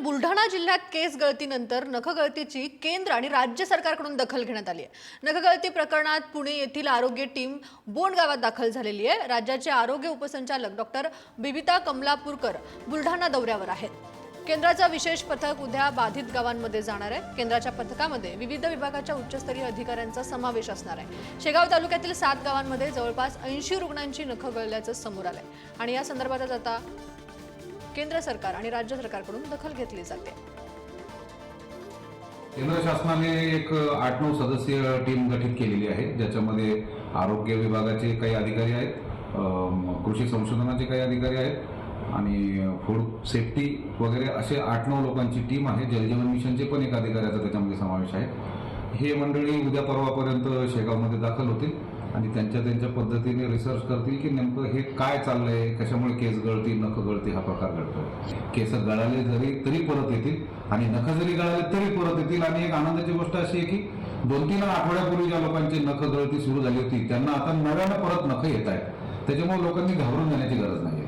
बुलढाणा जिल्ह्यात केस गळतीनंतर नखगळतीची केंद्र आणि राज्य सरकारकडून दखल घेण्यात आली आहे। नखगळती प्रकरणात पुणे येथील आरोग्य टीम बोंड गावात दाखल झालेली आहे। राज्याचे आरोग्य उपसंचालक डॉक्टर बिबिता कमलापूरकर बुलढाणा दौऱ्यावर आहेत। केंद्राचं विशेष पथक उद्या बाधित गावांमध्ये जाणार आहे। केंद्राच्या पथकामध्ये विविध विभागाच्या उच्चस्तरीय अधिकाऱ्यांचा समावेश असणार आहे। शेगाव तालुक्यातील 7 गावांमध्ये जवळपास 80 रुग्णांची नख गळल्याचं समोर आलंय आणि या संदर्भात आता केंद्र सरकार आणि राज्य सरकारकडून दखल घेतली जाते। केंद्र शासनाने एक 8-9 सदस्यीय टीम गठीत केलेली आहे, ज्याच्यामध्ये आरोग्य विभागाचे काही अधिकारी आहेत, कृषी संशोधनाचे काही अधिकारी आहेत आणि फूड सेफ्टी वगैरे असे 8-9 लोकांची टीम आहे। जलजीवन मिशनचे पण एक अधिकाऱ्याचा त्याच्यामध्ये समावेश आहे। हे मंडळी उद्या परवापर्यंत शेगावमध्ये दाखल होतील आणि त्यांच्या पद्धतीने रिसर्च करतील की नेमकं हे काय चाललंय, कशामुळे केस गळती, नख गळती हा प्रकार घडतोय। केस गळाले तरी परत येतील आणि नख जरी गळाले तरी परत येतील। आणि एक आनंदाची गोष्ट अशी आहे की 2-3 आठवड्यापूर्वी ज्या लोकांची नख गळती सुरू झाली होती त्यांना आता नव्यानं परत नख येत आहेत। त्याच्यामुळे लोकांनी घाबरून जाण्याची गरज नाही।